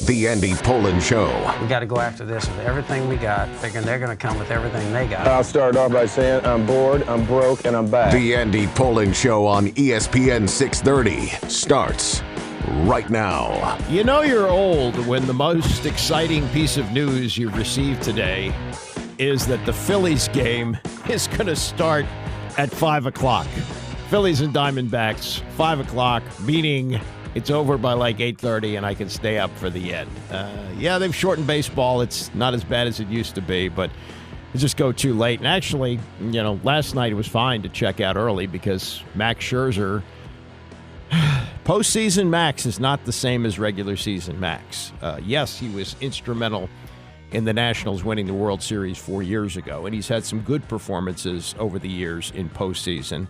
The Andy Pollin Show. We got to go after this with everything we got, thinking they're going to come with everything they got. I'll start off by saying I'm bored, I'm broke, and I'm back. The Andy Pollin Show on ESPN 630 starts right now. You know you're old when the most exciting piece of news you've received today is that the Phillies game is going to start at 5 o'clock. Phillies and Diamondbacks, 5 o'clock, meaning it's over by like 8:30 and I can stay up for the end. Yeah, they've shortened baseball. It's not as bad as it used to be, but it just go too late. And actually, you know, last night it was fine to check out early because Max Scherzer, postseason Max is not the same as regular season Max. Yes, he was instrumental in the Nationals winning the World Series 4 years ago, and he's had some good performances over the years in postseason.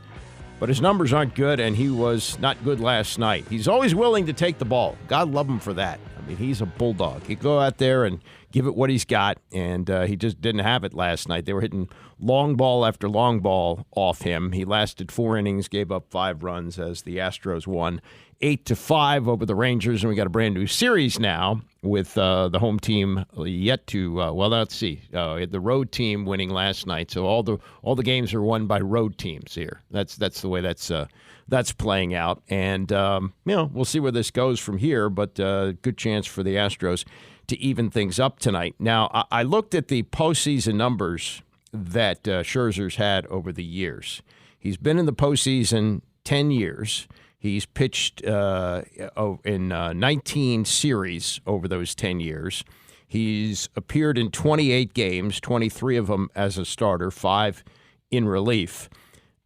But his numbers aren't good, and he was not good last night. He's always willing to take the ball. God love him for that. I mean, he's a bulldog. He'd go out there and give it what he's got, and he just didn't have it last night. They were hitting long ball after long ball off him. He lasted 4 innings, gave up 5 runs as the Astros won 8-5 over the Rangers, and we got a brand new series now with the home team yet to let's see, the road team winning last night. So all the games are won by road teams here. That's the way that's playing out, and we'll see where this goes from here. But good chance for the Astros to even things up tonight. Now I looked at the postseason numbers that Scherzer's had over the years. He's been in the postseason 10 years. He's pitched in 19 series over those 10 years. He's appeared in 28 games, 23 of them as a starter, 5 in relief.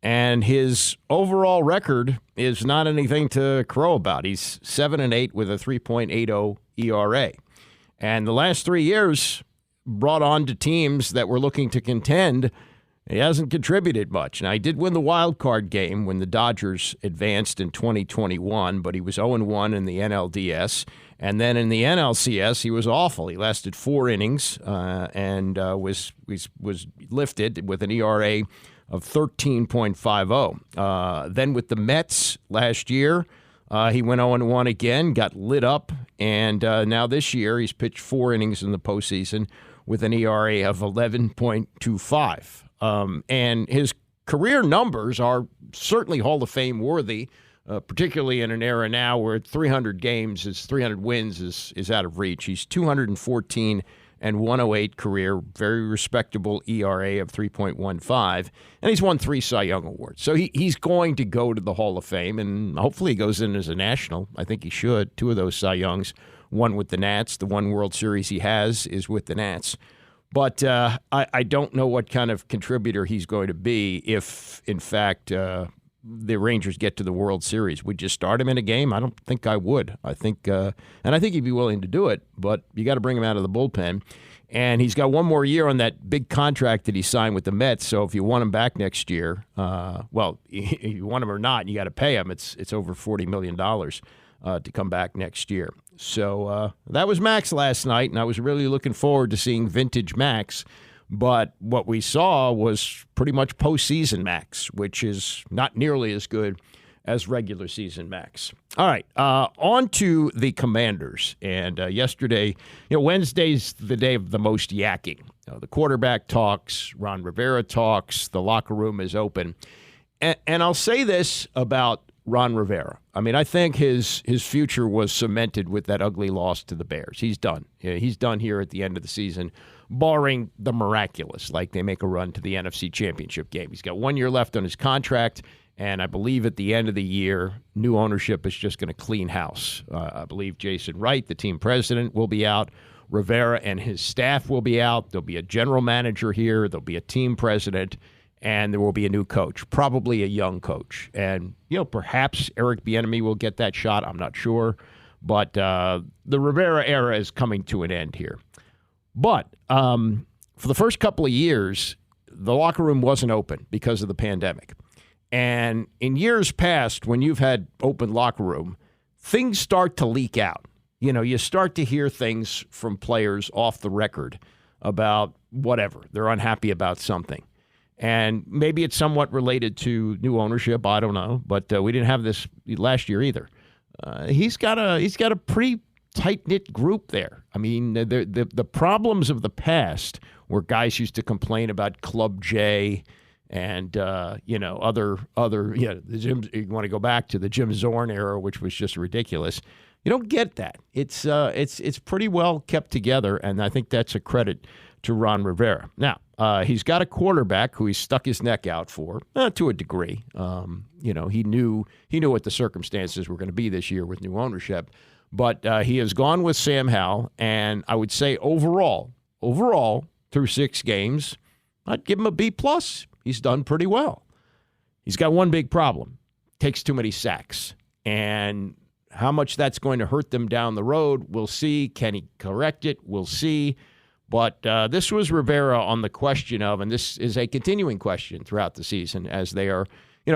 And his overall record is not anything to crow about. He's 7-8 with a 3.80 ERA. And the last 3 years brought on to teams that were looking to contend. He hasn't contributed much. Now, he did win the wild card game when the Dodgers advanced in 2021, but he was 0-1 in the NLDS. And then in the NLCS, he was awful. He lasted 4 innings and was lifted with an ERA of 13.50. Then with the Mets last year, he went 0-1 again, got lit up, and now this year he's pitched 4 innings in the postseason with an ERA of 11.25. And his career numbers are certainly Hall of Fame worthy, particularly in an era now where 300 wins is out of reach. He's 214 and 108 career, very respectable ERA of 3.15, and he's won 3 Cy Young Awards. So he's going to go to the Hall of Fame, and hopefully he goes in as a National. I think he should. 2 of those Cy Youngs, one with the Nats. The one World Series he has is with the Nats. But I don't know what kind of contributor he's going to be if, in fact, the Rangers get to the World Series. Would you start him in a game? I don't think I would. I think he'd be willing to do it, but you got to bring him out of the bullpen. And he's got 1 more year on that big contract that he signed with the Mets. So if you want him back next year, if you want him or not, you got to pay him. It's over $40 million to come back next year. So that was Max last night, and I was really looking forward to seeing vintage Max. But what we saw was pretty much postseason Max, which is not nearly as good as regular season Max. All right, on to the Commanders. And yesterday, Wednesday's the day of the most yakking. The quarterback talks, Ron Rivera talks, the locker room is open. And I'll say this about Ron Rivera. I mean, I think his future was cemented with that ugly loss to the Bears. He's done. He's done here at the end of the season, barring the miraculous, like they make a run to the NFC Championship game. He's got 1 year left on his contract, and I believe at the end of the year, new ownership is just going to clean house. I believe Jason Wright, the team president, will be out. Rivera and his staff will be out. There'll be a general manager here. There'll be a team president. And there will be a new coach, probably a young coach. And, perhaps Eric Bieniemy will get that shot. I'm not sure. But the Rivera era is coming to an end here. But for the first couple of years, the locker room wasn't open because of the pandemic. And in years past, when you've had open locker room, things start to leak out. You start to hear things from players off the record about whatever. They're unhappy about something. And maybe it's somewhat related to new ownership. I don't know. But we didn't have this last year either. He's got a pretty tight-knit group there. I mean, the problems of the past where guys used to complain about Club J and, other the Jim, you want to go back to the Jim Zorn era, which was just ridiculous. You don't get that. It's pretty well kept together, and I think that's a credit to Ron Rivera. Now, he's got a quarterback who he stuck his neck out for, to a degree. He knew what the circumstances were going to be this year with new ownership, but he has gone with Sam Howell, and I would say overall, through 6 games, I'd give him a B+. He's done pretty well. He's got one big problem. Takes too many sacks. And how much that's going to hurt them down the road, we'll see. Can he correct it? We'll see. But this was Rivera on the question of, and this is a continuing question throughout the season, as they are,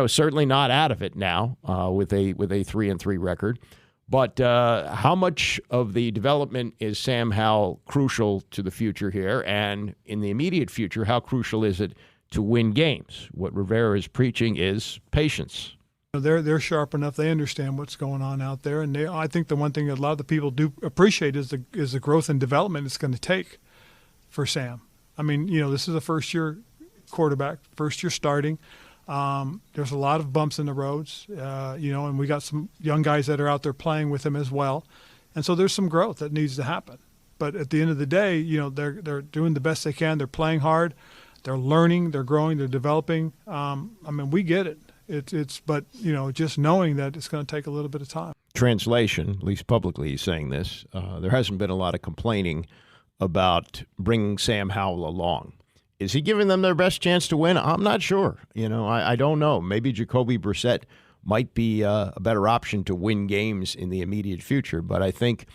certainly not out of it now with a 3-3 record. But how much of the development is Sam Howell crucial to the future here? And in the immediate future, how crucial is it to win games? What Rivera is preaching is patience. They're sharp enough. They understand what's going on out there. And I think the one thing that a lot of the people do appreciate is the growth and development it's going to take for Sam. I mean, this is a first-year quarterback, first year starting. There's a lot of bumps in the roads, and we got some young guys that are out there playing with him as well. And so there's some growth that needs to happen. But at the end of the day, they're doing the best they can. They're playing hard. They're learning. They're growing. They're developing. We get it. But just knowing that it's going to take a little bit of time. Translation, at least publicly he's saying this, there hasn't been a lot of complaining about bringing Sam Howell along. Is he giving them their best chance to win? I'm not sure. I don't know. Maybe Jacoby Brissett might be a better option to win games in the immediate future. But I think,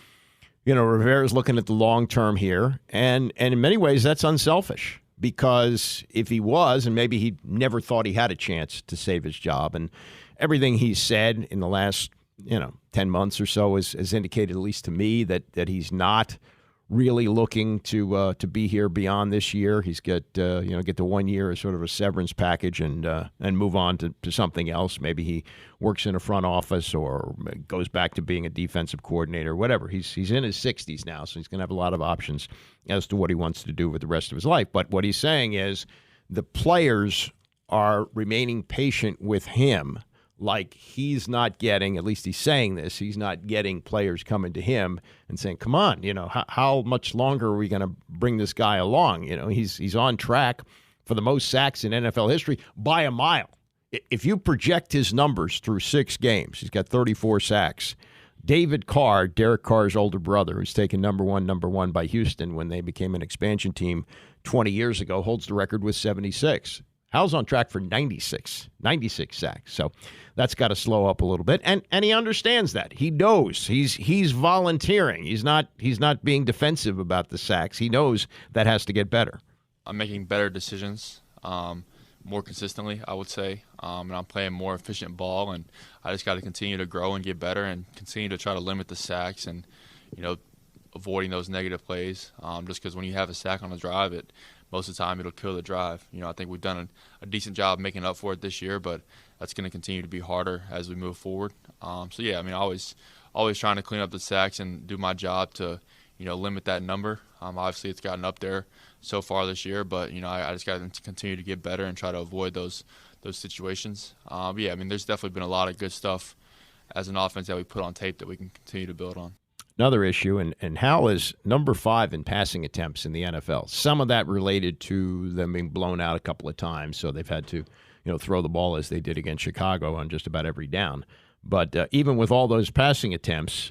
Rivera's looking at the long term here. And in many ways, that's unselfish. Because if he was, and maybe he never thought he had a chance to save his job, and everything he's said in the last, 10 months or so has indicated, at least to me, that he's not really looking to be here beyond this year. He's get the 1 year as sort of a severance package and move on to something else. Maybe he works in a front office or goes back to being a defensive coordinator, whatever. He's in his 60s now, so he's going to have a lot of options as to what he wants to do with the rest of his life. But what he's saying is the players are remaining patient with him. Like he's not getting, at least he's saying this, he's not getting players coming to him and saying, come on, how much longer are we going to bring this guy along? He's on track for the most sacks in NFL history by a mile. If you project his numbers through 6 games, he's got 34 sacks. David Carr, Derek Carr's older brother, who's taken number one by Houston when they became an expansion team 20 years ago, holds the record with 76. Howell's on track for 96 sacks. So that's got to slow up a little bit. And he understands that. He knows he's volunteering. He's not being defensive about the sacks. He knows that has to get better. I'm making better decisions more consistently, I would say. And I'm playing more efficient ball, and I just got to continue to grow and get better and continue to try to limit the sacks and, avoiding those negative plays. Just because when you have a sack on a drive, most of the time it'll kill the drive. I think we've done a decent job making up for it this year, but that's going to continue to be harder as we move forward. Always trying to clean up the sacks and do my job to, limit that number. Obviously, it's gotten up there so far this year, but I just got to continue to get better and try to avoid those situations. There's definitely been a lot of good stuff as an offense that we put on tape that we can continue to build on. Another issue, and Howell is number 5 in passing attempts in the NFL. Some of that related to them being blown out a couple of times, so they've had to, throw the ball as they did against Chicago on just about every down. But even with all those passing attempts,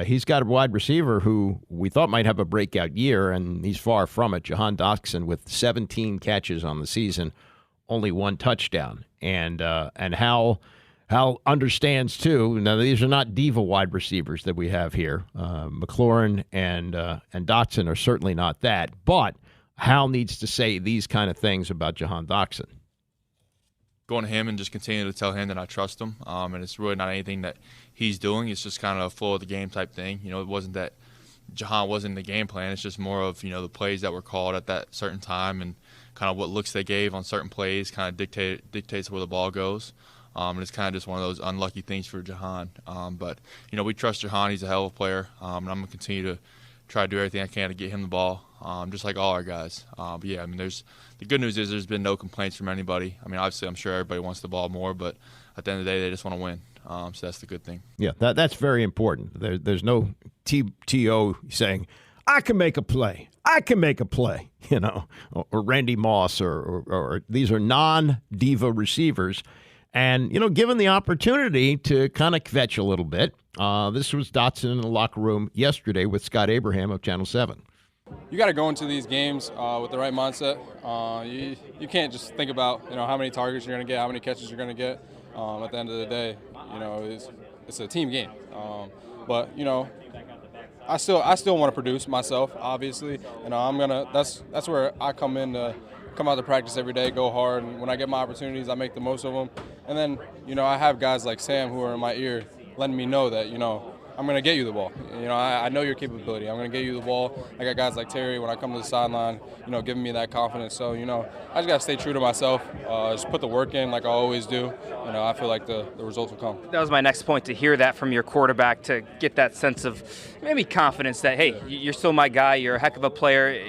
he's got a wide receiver who we thought might have a breakout year, and he's far from it. Jahan Dotson with 17 catches on the season, only 1 touchdown. And Howell understands, too. Now, these are not diva wide receivers that we have here. McLaurin and Dotson are certainly not that. But Howell needs to say these kind of things about Jahan Dotson. Going to him and just continue to tell him that I trust him. And it's really not anything that he's doing. It's just kind of a flow of the game type thing. It wasn't that Jahan wasn't in the game plan. It's just more of, the plays that were called at that certain time and kind of what looks they gave on certain plays kind of dictates where the ball goes. And it's kind of just one of those unlucky things for Jahan. But, we trust Jahan. He's a hell of a player. And I'm going to continue to try to do everything I can to get him the ball, just like all our guys. But, yeah, the good news is there's been no complaints from anybody. Obviously, I'm sure everybody wants the ball more, but at the end of the day, they just want to win. So that's the good thing. Yeah, that's very important. There's no TO saying, I can make a play. I can make a play, or Randy Moss or these are non-diva receivers. And, given the opportunity to kind of kvetch a little bit, this was Dotson in the locker room yesterday with Scott Abraham of Channel 7. You got to go into these games with the right mindset. You can't just think about, how many targets you're going to get, how many catches you're going to get. At the end of the day, it's a team game. But I still want to produce myself, obviously. That's where I come out to practice every day, go hard, and when I get my opportunities, I make the most of them. And then, I have guys like Sam who are in my ear letting me know that, I'm going to get you the ball. I know your capability. I'm going to get you the ball. I got guys like Terry when I come to the sideline, giving me that confidence. So, I just got to stay true to myself, just put the work in like I always do. I feel like the results will come. That was my next point, to hear that from your quarterback, to get that sense of maybe confidence that, hey, you're still my guy, you're a heck of a player,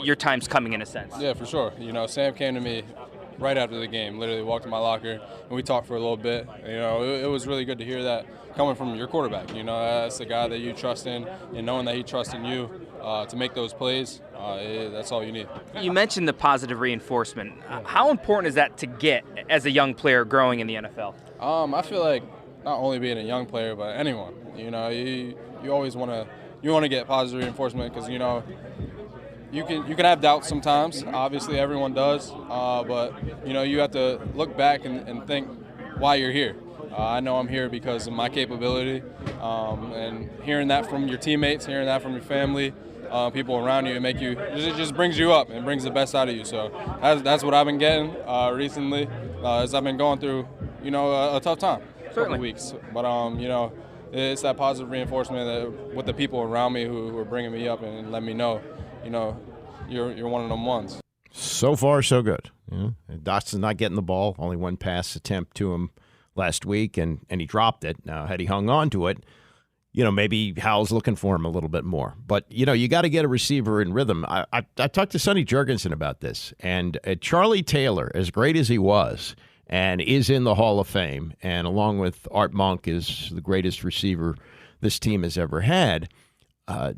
your time's coming in a sense. Yeah, for sure. Sam came to me right after the game, literally walked to my locker, and we talked for a little bit. It was really good to hear that coming from your quarterback. That's the guy that you trust in, and knowing that he trusts in you to make those plays, that's all you need. You mentioned the positive reinforcement. How important is that to get as a young player growing in the NFL? I feel like not only being a young player, but anyone. You always want to get positive reinforcement because you can have doubts sometimes. Obviously, everyone does, but you have to look back and think why you're here. I know I'm here because of my capability, and hearing that from your teammates, hearing that from your family, people around you, it just brings you up and brings the best out of you. So that's what I've been getting recently, as I've been going through, a tough time, couple of weeks. But it's that positive reinforcement with the people around me who are bringing me up and let me know, you're one of them ones. So far, so good. Dotson's not getting the ball. Only one pass attempt to him last week, and he dropped it. Now, had he hung on to it, maybe Hal's looking for him a little bit more. But, you got to get a receiver in rhythm. I talked to Sonny Jurgensen about this, and Charlie Taylor, as great as he was, and is in the Hall of Fame, and along with Art Monk is the greatest receiver this team has ever had,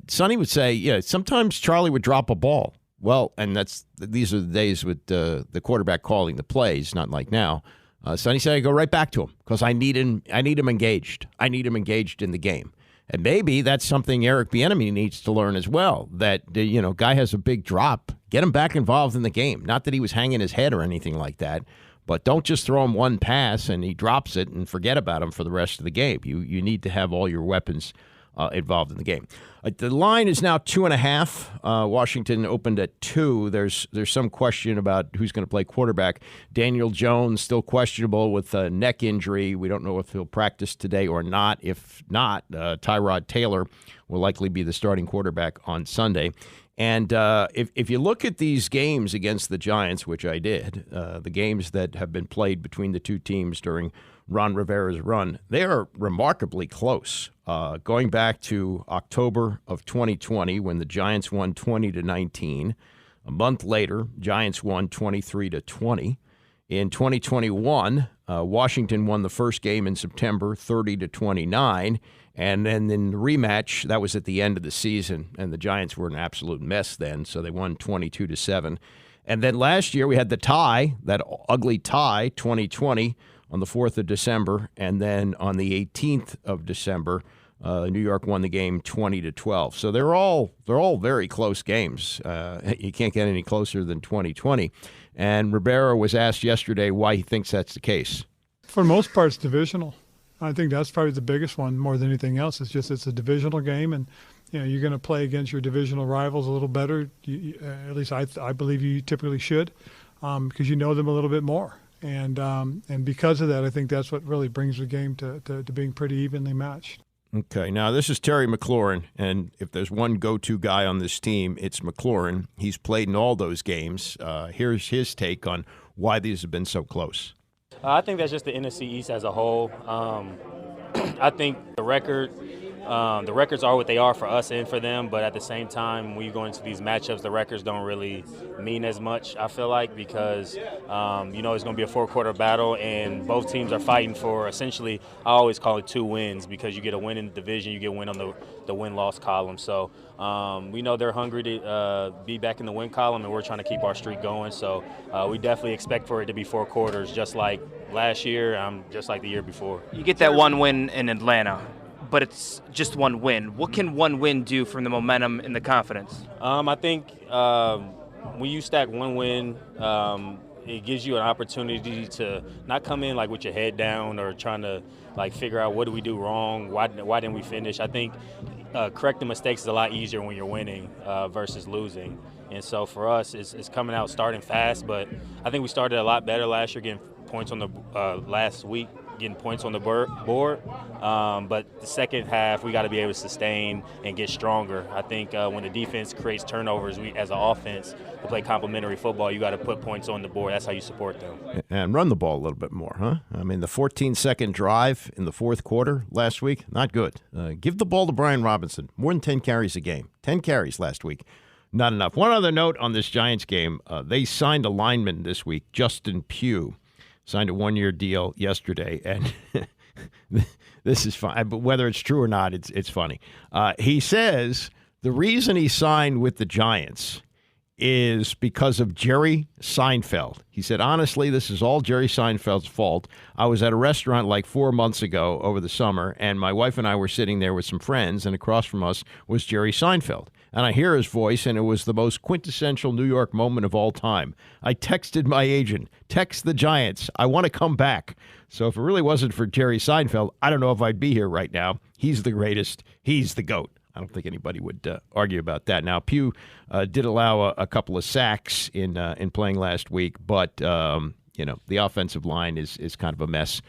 Sonny would say, sometimes Charlie would drop a ball. Well, and these are the days with the quarterback calling the plays, not like now. Sonny said, I go right back to him because I need him engaged. I need him engaged in the game. And maybe that's something Eric Bieniemy needs to learn as well, that, guy has a big drop. Get him back involved in the game. Not that he was hanging his head or anything like that, but don't just throw him one pass and he drops it and forget about him for the rest of the game. You need to have all your weapons involved in the game. The line is now 2.5. Washington opened at 2. There's some question about who's going to play quarterback. Daniel Jones still questionable with a neck injury. We don't know if he'll practice today or not. If not, Tyrod Taylor will likely be the starting quarterback on Sunday. And if you look at these games against the Giants, which I did, the games that have been played between the two teams during Ron Rivera's run, they are remarkably close. Going back to October of 2020, when the Giants won 20-19. A month later, Giants won 23-20. In 2021, Washington won the first game in September, 30-29. And then in the rematch, that was at the end of the season, and the Giants were an absolute mess then, so they won 22-7. And then last year, we had the tie, that ugly tie, 2020, on the 4th of December, and then on the 18th of December, New York won the game 20-12. So they're all very close games. You can't get any closer than 2020. And Rivera was asked yesterday why he thinks that's the case. For the most part, it's divisional. I think that's probably the biggest one more than anything else. It's a divisional game, and you're going to play against your divisional rivals a little better. At least I believe you typically should, because you know them a little bit more. And because of that, I think that's what really brings the game to being pretty evenly matched. Okay, now this is Terry McLaurin, and if there's one go-to guy on this team, it's McLaurin. He's played in all those games. Here's his take on why these have been so close. I think that's just the NFC East as a whole. I think the records are what they are for us and for them, but at the same time, when you go into these matchups, the records don't really mean as much, I feel like, because, it's going to be a four-quarter battle, and both teams are fighting for essentially, I always call it 2 wins, because you get a win in the division, you get a win on the win-loss column. So we know they're hungry to be back in the win column, and we're trying to keep our streak going. So we definitely expect for it to be 4 quarters, just like last year, just like the year before. You get that 1 win in Atlanta, but it's just 1 win. What can 1 win do from the momentum and the confidence? I think when you stack 1 win, it gives you an opportunity to not come in like with your head down or trying to like figure out what do we do wrong, why didn't we finish. I think correcting mistakes is a lot easier when you're winning versus losing. And so for us, it's coming out starting fast, but I think we started a lot better last year, getting points on the last week, getting points on the board. But the second half, we got to be able to sustain and get stronger. I think when the defense creates turnovers, we as an offense to play complementary football, you got to put points on the board. That's how you support them. And run the ball a little bit more, huh? I mean, the 14-second drive in the fourth quarter last week, not good. Give the ball to Brian Robinson. More than 10 carries a game. 10 carries last week. Not enough. One other note on this Giants game, they signed a lineman this week, Justin Pugh. Signed a 1-year deal yesterday, and this is fine. But whether it's true or not, it's funny. He says the reason he signed with the Giants is because of Jerry Seinfeld. He said, honestly, this is all Jerry Seinfeld's fault. I was at a restaurant like 4 months ago over the summer, and my wife and I were sitting there with some friends, and across from us was Jerry Seinfeld. And I hear his voice, and it was the most quintessential New York moment of all time. I texted my agent, text the Giants, I want to come back. So if it really wasn't for Jerry Seinfeld, I don't know if I'd be here right now. He's the greatest. He's the GOAT. I don't think anybody would argue about that. Now, Pugh did allow a couple of sacks in playing last week, but the offensive line is kind of a mess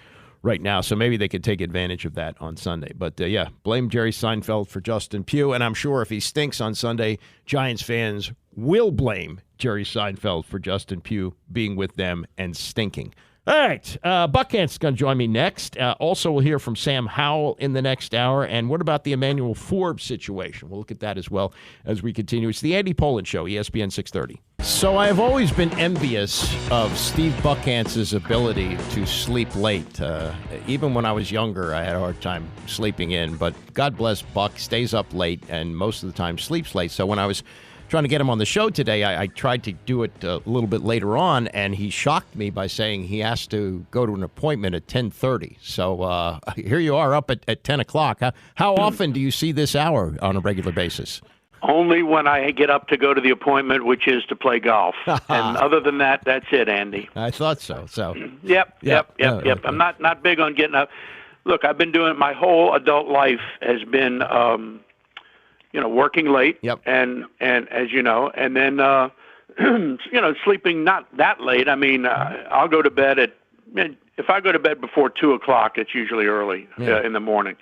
right now, so maybe they could take advantage of that on Sunday. But, blame Jerry Seinfeld for Justin Pugh, and I'm sure if he stinks on Sunday, Giants fans will blame Jerry Seinfeld for Justin Pugh being with them and stinking. All right, Buckhantz is going to join me next. Also, we'll hear from Sam Howell in the next hour. And what about the Emmanuel Forbes situation? We'll look at that as well as we continue. It's the Andy Pollin Show, ESPN 630. So I have always been envious of Steve Buckhantz's ability to sleep late. Even when I was younger, I had a hard time sleeping in. But God bless Buck, stays up late and most of the time sleeps late. So when I was trying to get him on the show today, I tried to do it a little bit later on, and he shocked me by saying he has to go to an appointment at 10:30. So here you are up at 10 o'clock. How often do you see this hour on a regular basis? Only when I get up to go to the appointment, which is to play golf. And other than that, that's it, Andy. I thought so. Yep. I'm not big on getting up. Look, I've been doing it my whole adult life has been working late, and as you know, and then sleeping not that late. I mean, I'll go to bed if I go to bed before 2 o'clock, it's usually early in the morning,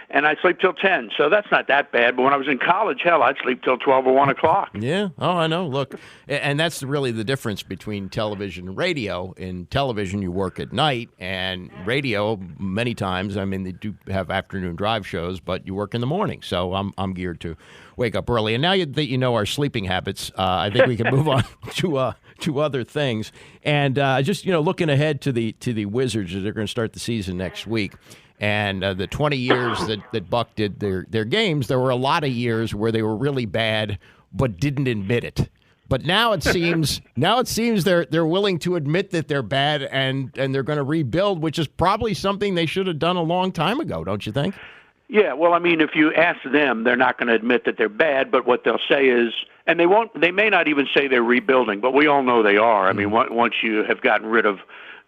and I sleep till 10. So that's not that bad. But when I was in college, hell, I'd sleep till 12 or 1 o'clock. Yeah. Oh, I know. Look, and that's really the difference between television and radio. In television, you work at night, and radio, many times, I mean, they do have afternoon drive shows, but you work in the morning. So I'm geared to wake up early. And now that you know our sleeping habits, I think we can move on to other things. And just looking ahead to the Wizards, as they're going to start the season next week. And the 20 years that Buck did their games, there were a lot of years where they were really bad but didn't admit it. But now it seems they're willing to admit that they're bad and they're going to rebuild, which is probably something they should have done a long time ago, don't you think? Yeah, well, I mean, if you ask them, they're not going to admit that they're bad, but what they'll say is, and they may not even say they're rebuilding, but we all know they are. I mean, once you have gotten rid of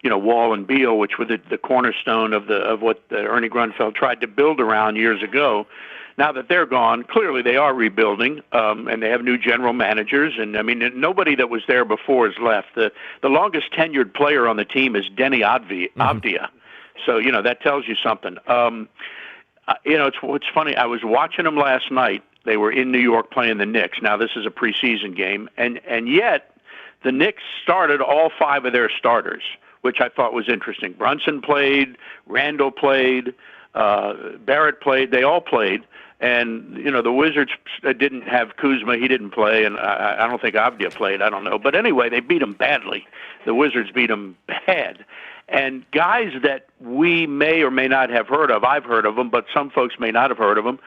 Wall and Beal, which were the cornerstone of what Ernie Grunfeld tried to build around years ago. Now that they're gone, clearly they are rebuilding, and they have new general managers. And I mean, nobody that was there before is left. The longest tenured player on the team is Denny Avdia. So that tells you something. It's funny. I was watching them last night. They were in New York playing the Knicks. Now this is a preseason game, and yet the Knicks started all 5 of their starters. which I thought was interesting. Brunson played, Randall played, Barrett played. They all played. And, the Wizards didn't have Kuzma. He didn't play, and I don't think Avdia played. I don't know. But anyway, they beat him badly. The Wizards beat him bad. And guys that we may or may not have heard of, I've heard of them, but some folks may not have heard of them,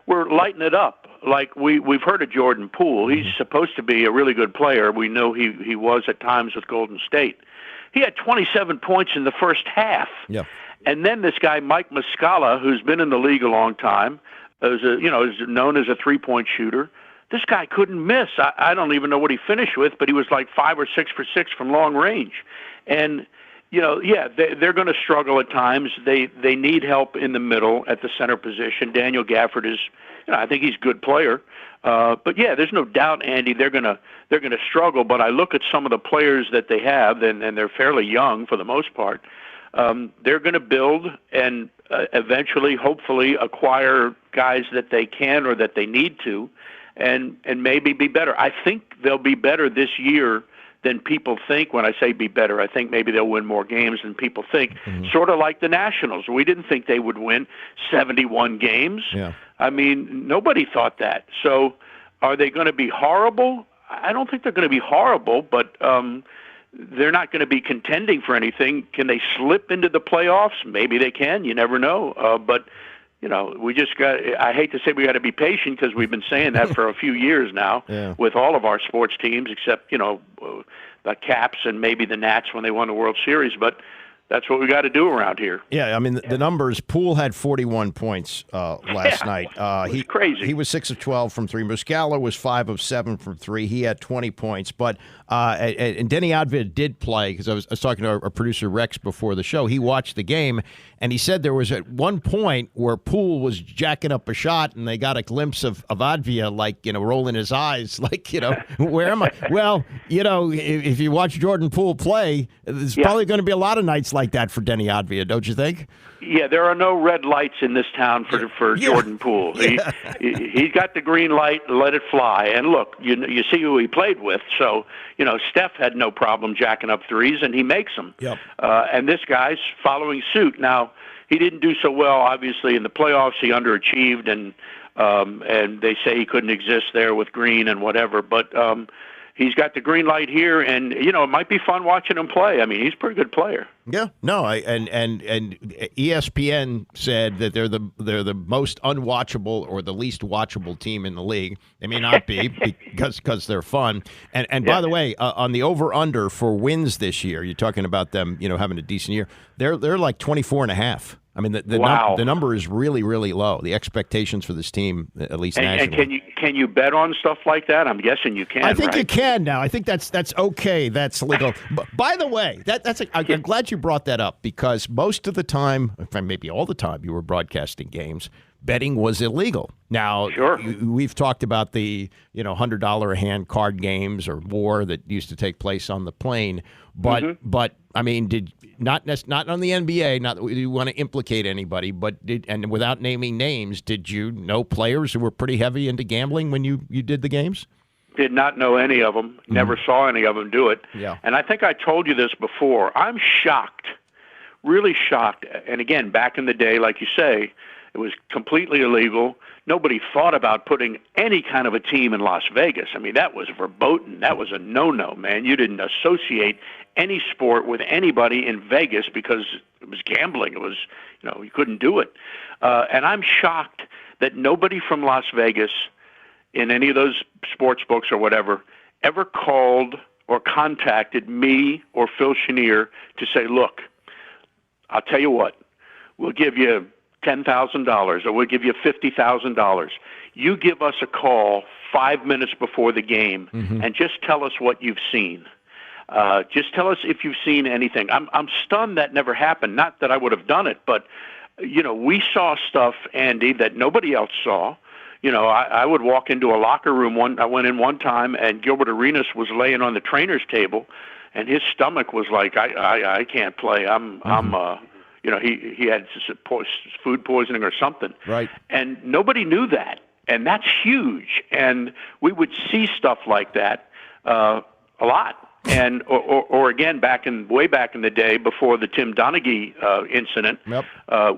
were lighting it up. Like we've heard of Jordan Poole. He's supposed to be a really good player. We know he was at times with Golden State. He had 27 points in the first half. Yeah. And then this guy, Mike Muscala, who's been in the league a long time, is known as a three-point shooter. This guy couldn't miss. I don't even know what he finished with, but he was like 5 or 6 for 6 from long range. And, they're going to struggle at times. They need help in the middle at the center position. Daniel Gafford is, I think he's a good player. But there's no doubt, Andy, they're going to struggle. But I look at some of the players that they have, and they're fairly young for the most part. They're going to build and eventually, hopefully, acquire guys that they can or that they need to, and maybe be better. I think they'll be better this year than people think. When I say be better, I think maybe they'll win more games than people think. Sort of like the Nationals. We didn't think they would win 71 games. Yeah. I mean, nobody thought that. So are they going to be horrible? I don't think they're going to be horrible, but they're not going to be contending for anything. Can they slip into the playoffs? Maybe they can. You never know. But we just I hate to say we got to be patient, because we've been saying that for a few years now with all of our sports teams, except, the Caps and maybe the Nats when they won the World Series. But that's what we got to do around here. Yeah, I mean, the numbers, Poole had 41 points last night. It was crazy. He was 6 of 12 from 3. Muscala was 5 of 7 from 3. He had 20 points. But and Denny Advid did play, because I was talking to our producer Rex before the show. He watched the game, and he said there was at one point where Poole was jacking up a shot, and they got a glimpse of Advia, like, rolling his eyes, like, where am I? Well, if you watch Jordan Poole play, there's probably going to be a lot of nights like that for Denny Advia, don't you think? Yeah, there are no red lights in this town for Jordan Poole. He's got the green light, let it fly. And look, you see who he played with. So, Steph had no problem jacking up threes, and he makes them. Yep. And this guy's following suit. Now, he didn't do so well, obviously, in the playoffs. He underachieved, and they say he couldn't exist there with Green and whatever. But he's got the green light here, and it might be fun watching him play. I mean, he's a pretty good player. Yeah, no, and ESPN said that they're the most unwatchable or the least watchable team in the league. They may not be because they're fun. And by the way, on the over/under for wins this year, you're talking about them, having a decent year. They're like 24.5. I mean, the number is really, really low. The expectations for this team, at least nationally. And can you bet on stuff like that? I'm guessing you can. I think you can now. I think that's okay. That's legal. By the way, I'm glad you brought that up, because most of the time, in fact, maybe all the time, you were broadcasting games, betting was illegal. Now, sure. We've talked about the $100 a hand card games or war that used to take place on the plane, but I mean, not on the NBA. Not that we want to implicate anybody, but and without naming names, did you know players who were pretty heavy into gambling when you did the games? Did not know any of them. Never saw any of them do it. Yeah. And I think I told you this before. I'm shocked, really shocked. And again, back in the day, like you say, it was completely illegal. Nobody thought about putting any kind of a team in Las Vegas. I mean, that was verboten. That was a no-no, man. You didn't associate any sport with anybody in Vegas because it was gambling. It was, you couldn't do it. And I'm shocked that nobody from Las Vegas in any of those sports books or whatever ever called or contacted me or Phil Chenier to say, look, I'll tell you what, we'll give you $10,000 or we'll give you $50,000. You give us a call 5 minutes before the game and just tell us what you've seen. Just tell us if you've seen anything. I'm stunned that never happened. Not that I would have done it, but, we saw stuff, Andy, that nobody else saw. I would walk into a locker room. I went in one time, and Gilbert Arenas was laying on the trainer's table, and his stomach was like, I can't play. He had food poisoning or something. Right. And nobody knew that, and that's huge. And we would see stuff like that a lot. And or again, way back in the day before the Tim Donaghy incident,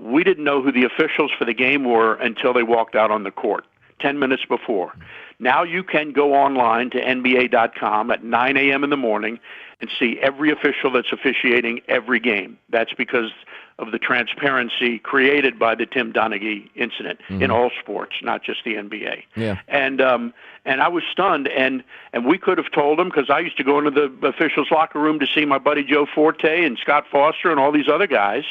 we didn't know who the officials for the game were until they walked out on the court 10 minutes before. Now you can go online to NBA.com at 9 a.m. in the morning and see every official that's officiating every game. That's because of the transparency created by the Tim Donaghy incident in all sports, not just the NBA. Yeah. And I was stunned, and we could have told them, because I used to go into the officials' locker room to see my buddy Joe Forte and Scott Foster and all these other guys.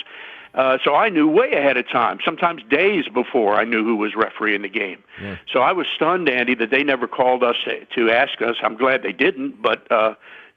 So I knew way ahead of time, sometimes days before I knew who was refereeing the game. Yeah. So I was stunned, Andy, that they never called us to ask us. I'm glad they didn't, but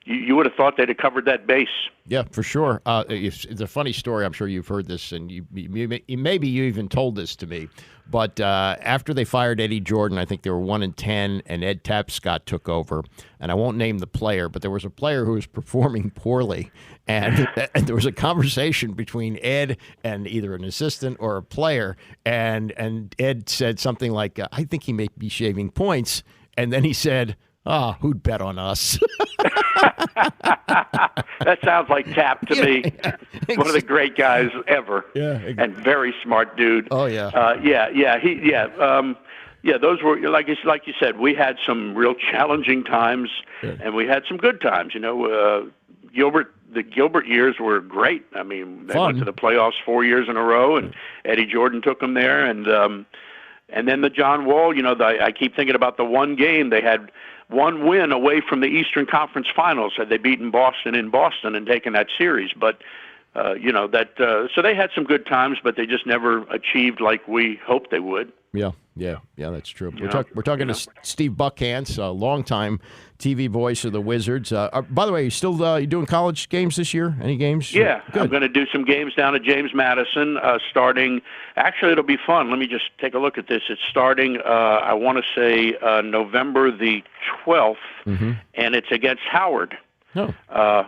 you would have thought they'd have covered that base. Yeah, for sure. It's a funny story. I'm sure you've heard this, and maybe you even told this to me. But after they fired Eddie Jordan, I think they were 1-10, and Ed Tapscott took over. And I won't name the player, but there was a player who was performing poorly, and there was a conversation between Ed and either an assistant or a player, and Ed said something like, "I think he may be shaving points," and then he said, "Who'd bet on us?" That sounds like Tap to me. One of the great guys ever. Yeah, and very smart dude. Oh yeah. Those were like you said. We had some real challenging times, and we had some good times. The Gilbert years were great. I mean, they went to the playoffs 4 years in a row, and Eddie Jordan took them there, and then the John Wall. I keep thinking about the one game they had. One win away from the Eastern Conference Finals had they beaten Boston in Boston and taken that series. But, so they had some good times, but they just never achieved like we hoped they would. Yeah, that's true. We're talking to Steve Buckhantz, a longtime TV voice of the Wizards. By the way, you still you doing college games this year? Any games? Yeah, Good. I'm going to do some games down at James Madison starting. Actually, it'll be fun. Let me just take a look at this. It's starting, I want to say, November the 12th, and it's against Howard,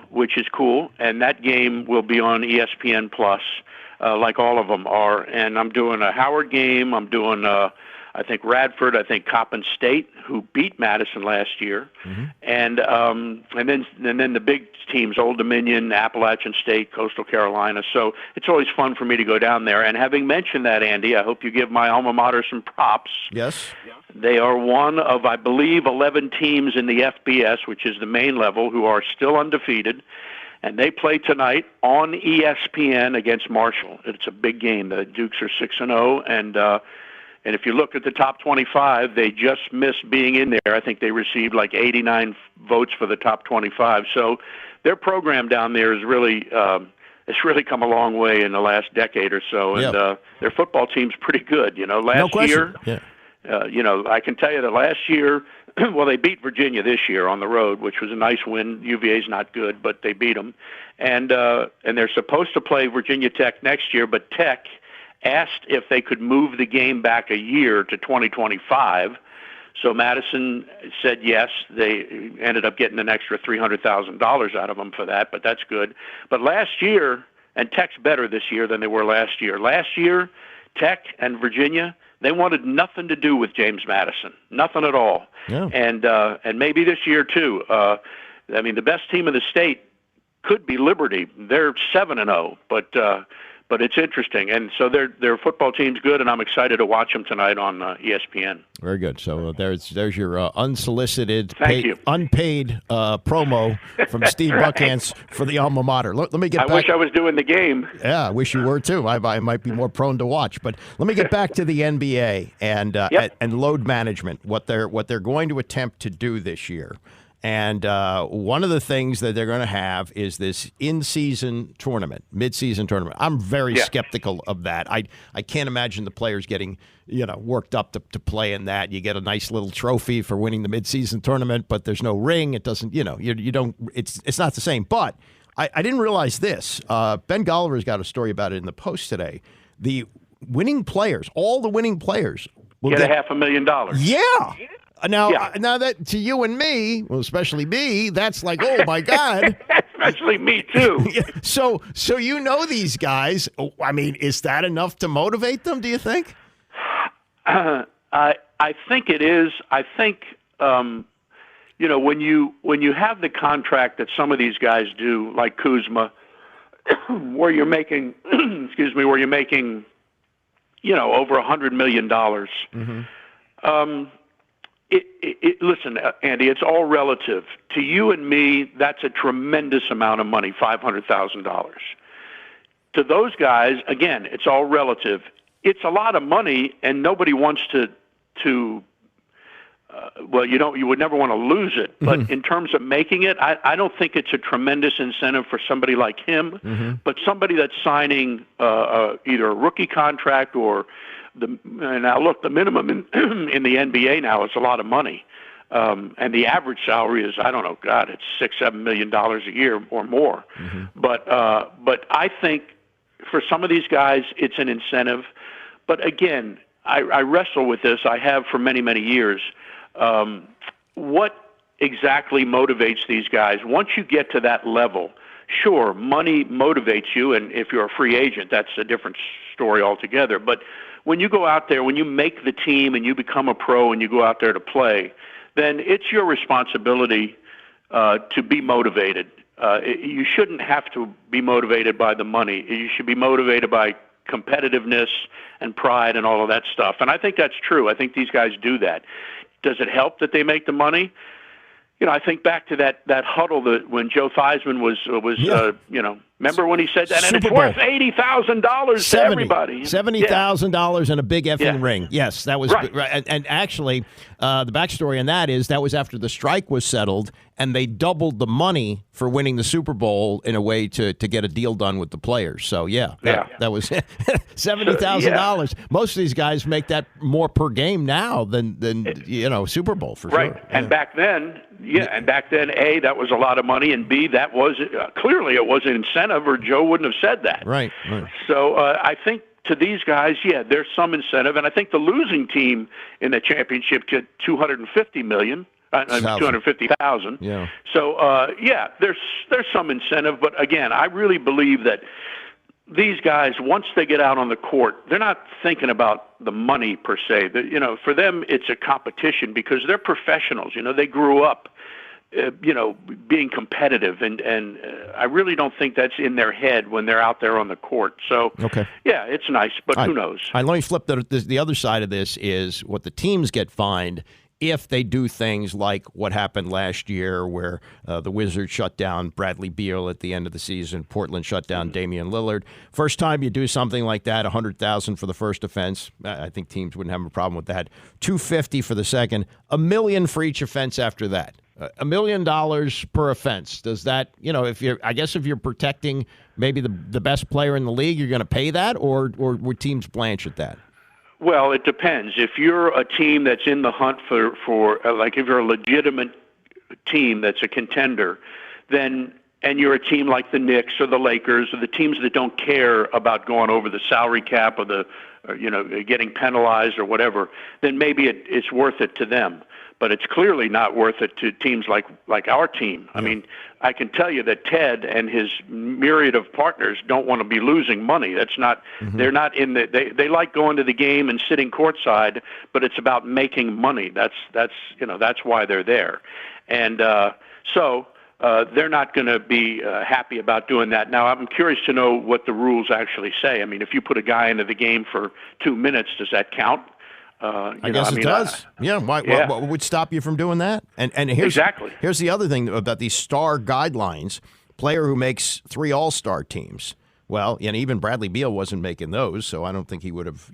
which is cool. And that game will be on ESPN Plus. Like all of them are, and I'm doing a Howard game. I'm doing, I think Radford. I think Coppin State, who beat Madison last year, and then the big teams: Old Dominion, Appalachian State, Coastal Carolina. So it's always fun for me to go down there. And having mentioned that, Andy, I hope you give my alma mater some props. Yes. They are one of, I believe, 11 teams in the FBS, which is the main level, who are still undefeated. And they play tonight on ESPN against Marshall. It's a big game. The Dukes are 6-0, and if you look at the top 25, they just missed being in there. I think they received like 89 votes for the top 25. So their program down there is really it's really come a long way in the last decade or so, and their football team's pretty good. Last year, I can tell you that last year. Well, they beat Virginia this year on the road, which was a nice win. UVA's not good, but they beat them. And they're supposed to play Virginia Tech next year, but Tech asked if they could move the game back a year to 2025. So Madison said yes. They ended up getting an extra $300,000 out of them for that, but that's good. But last year, and Tech's better this year than they were last year. Last year, Tech and Virginia, they wanted nothing to do with James Madison, nothing at all. Yeah. And maybe this year too. I mean, the best team in the state could be Liberty. They're 7-0, but it's interesting. And so their football team's good, and I'm excited to watch them tonight on ESPN. Very good. So there's your unsolicited, unpaid promo from Steve Buckhantz for the alma mater. Let me get back. I wish I was doing the game. Yeah, I wish you were too. I might be more prone to watch. But let me get back to the NBA and load management. What they're going to attempt to do this year. And one of the things that they're going to have is this in-season tournament, mid-season tournament. I'm very skeptical of that. I can't imagine the players getting worked up to play in that. You get a nice little trophy for winning the mid-season tournament, but there's no ring. It doesn't, you don't. It's not the same. But I didn't realize this. Ben Golliver's got a story about it in the Post today. The winning players, all the winning players, will get $500,000. Yeah. Now that to you and me, well, especially me, that's like, oh my God. Especially me too. So these guys. I mean, is that enough to motivate them? Do you think? I think it is. I think when you have the contract that some of these guys do, like Kuzma, where you're making, where you're making, over $100 million. Listen, Andy, it's all relative. To you and me, that's a tremendous amount of money, $500,000. To those guys, again, it's all relative. It's a lot of money, and nobody wants to you would never want to lose it. But in terms of making it, I don't think it's a tremendous incentive for somebody like him. But somebody that's signing either a rookie contract or now look, the minimum in the NBA now is a lot of money. And the average salary is, I don't know, God, it's $6-7 million a year or more. But I think for some of these guys, it's an incentive. But again, I wrestle with this. I have for many, many years. What exactly motivates these guys? Once you get to that level, sure, money motivates you, and if you're a free agent, that's a different story altogether. But when you go out there, when you make the team and you become a pro and you go out there to play, then it's your responsibility to be motivated. You shouldn't have to be motivated by the money. You should be motivated by competitiveness and pride and all of that stuff. And I think that's true. I think these guys do that. Does it help that they make the money? I think back to that huddle when Joe Theismann was remember when he said that? And it's worth $80,000 to everybody. $70,000 and a big effing Yeah. ring. Yes, that was right. And actually, the backstory on that is that was after the strike was settled, and they doubled the money for winning the Super Bowl in a way to get a deal done with the players. So, that was $70,000. Most of these guys make that more per game now than Super Bowl for right. sure. And back then, A, that was a lot of money, and B, that was clearly it was an incentive, or Joe wouldn't have said that. Right. So I think to these guys, there's some incentive, and I think the losing team in the championship get $250 million. 250,000. Yeah. So there's some incentive, but again, I really believe that these guys, once they get out on the court, they're not thinking about the money per se. For them, it's a competition because they're professionals. They grew up, being competitive, and I really don't think that's in their head when they're out there on the court. So, it's nice, but who knows? Let me flip the other side of this is what the teams get fined if they do things like what happened last year where the Wizards shut down Bradley Beal at the end of the season, Portland shut down Damian Lillard. First time you do something like that, $100,000 for the first offense, I think teams wouldn't have a problem with that. $250,000 for the second, $1 million for each offense after that. $1 million per offense. Does that, if you're protecting maybe the best player in the league, you're going to pay that, or would teams blanch at that? Well, it depends. If you're a team that's in the hunt for like if you're a legitimate team that's a contender, then and you're a team like the Knicks or the Lakers or the teams that don't care about going over the salary cap or getting penalized or whatever, then maybe it's worth it to them. But it's clearly not worth it to teams like our team. I mean, I can tell you that Ted and his myriad of partners don't want to be losing money. That's not. They're not in the. They like going to the game and sitting courtside, but it's about making money. That's why they're there, and so they're not going to be happy about doing that. Now, I'm curious to know what the rules actually say. I mean, if you put a guy into the game for 2 minutes, does that count? I guess it does. What would stop you from doing that? And here's the other thing about these star guidelines. Player who makes 3 all-star teams. Well, even Bradley Beal wasn't making those, so I don't think he would have,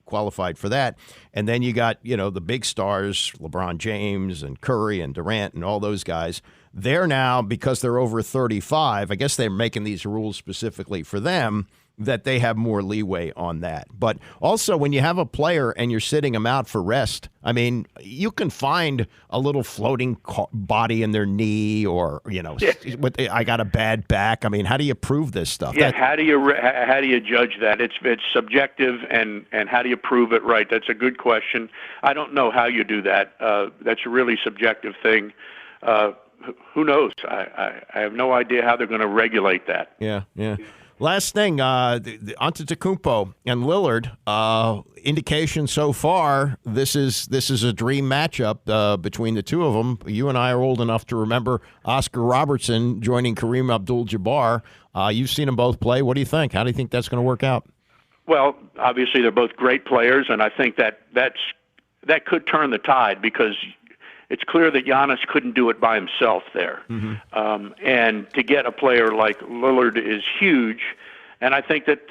qualified for that. And then you got, the big stars, LeBron James and Curry and Durant and all those guys. They're now, because they're over 35, I guess they're making these rules specifically for them, that they have more leeway on that. But also, when you have a player and you're sitting them out for rest, I mean, you can find a little floating body in their knee or, I got a bad back. I mean, how do you prove this stuff? Yeah, how do you judge that? It's subjective, and how do you prove it right? That's a good question. I don't know how you do that. That's a really subjective thing. Who knows? I have no idea how they're going to regulate that. Yeah. Last thing, the Antetokounmpo and Lillard. Indication so far, this is a dream matchup between the two of them. You and I are old enough to remember Oscar Robertson joining Kareem Abdul-Jabbar. You've seen them both play. What do you think? How do you think that's going to work out? Well, obviously they're both great players, and I think that could turn the tide because it's clear that Giannis couldn't do it by himself there. Mm-hmm. And to get a player like Lillard is huge. And I think that,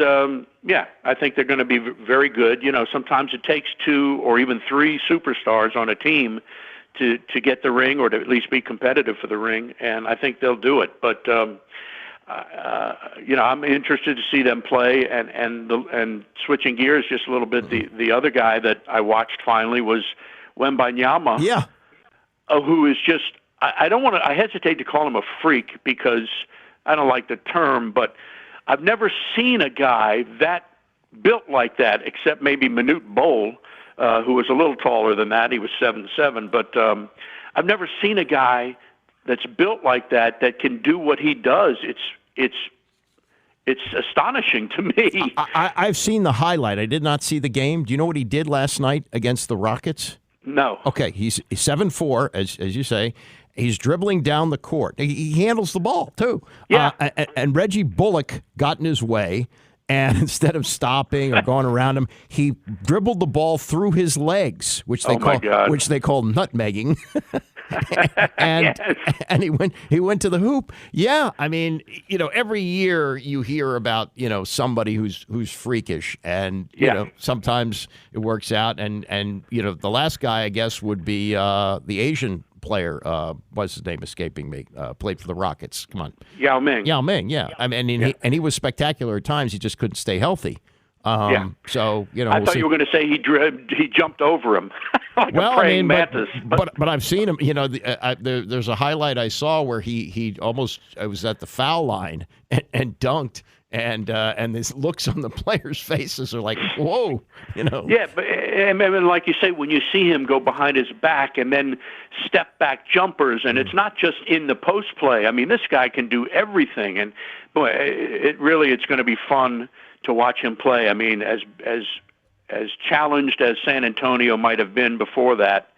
I think they're going to be very good. You know, sometimes it takes 2 or even 3 superstars on a team to get the ring or to at least be competitive for the ring. And I think they'll do it. But, I'm interested to see them play. And switching gears just a little bit, the other guy that I watched finally was Wembanyama. Yeah. Who is just, I hesitate to call him a freak because I don't like the term, but I've never seen a guy that built like that, except maybe Manute Bol, who was a little taller than that. He was 7'7", but I've never seen a guy that's built like that can do what he does. It's astonishing to me. I've seen the highlight. I did not see the game. Do you know what he did last night against the Rockets? No. Okay, he's 7'4", as you say. He's dribbling down the court. He handles the ball, too. Yeah. And Reggie Bullock got in his way, and instead of stopping or going around him, he dribbled the ball through his legs, which they call nutmegging. And he went to the hoop. Yeah, I mean, every year you hear about, somebody who's freakish, and sometimes it works out. And the last guy, I guess, would be the Asian player. What's his name escaping me? Played for the Rockets. Come on, Yao Ming. Yeah. I mean, he was spectacular at times. He just couldn't stay healthy. So I thought you were going to say he jumped over him like a praying mantis. But I've seen him. There's a highlight I saw where he almost was at the foul line and dunked. And these looks on the players' faces are like, whoa, Yeah, but and like you say, when you see him go behind his back and then step back jumpers, and it's not just in the post play. I mean, this guy can do everything, and boy, it's going to be fun to watch him play. I mean, as challenged as San Antonio might have been before that,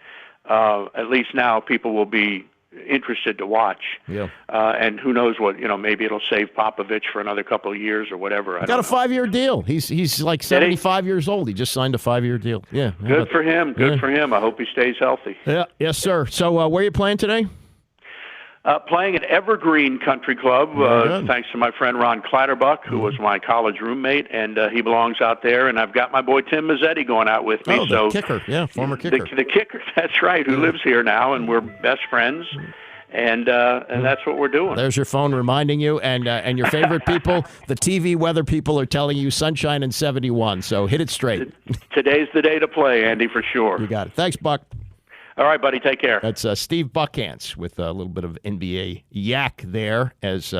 at least now people will be interested to watch. Yeah. And who knows what, maybe it'll save Popovich for another couple of years or whatever. Got a 5-year deal. He's like 75 years old. He just signed a 5-year deal. Yeah. Good for him. Good for him. I hope he stays healthy. Yeah. Yes, sir. So where are you playing today? Playing at Evergreen Country Club, thanks to my friend Ron Clatterbuck, who was my college roommate, and he belongs out there. And I've got my boy Tim Mazzetti going out with me. Oh, the kicker. Yeah, former kicker. The kicker, that's right, who lives here now, and we're best friends. And that's what we're doing. There's your phone reminding you, and your favorite people, the TV weather people, are telling you sunshine and 71. So hit it straight. Today's the day to play, Andy, for sure. You got it. Thanks, Buck. All right, buddy. Take care. That's Steve Buckhantz with a little bit of NBA yak there as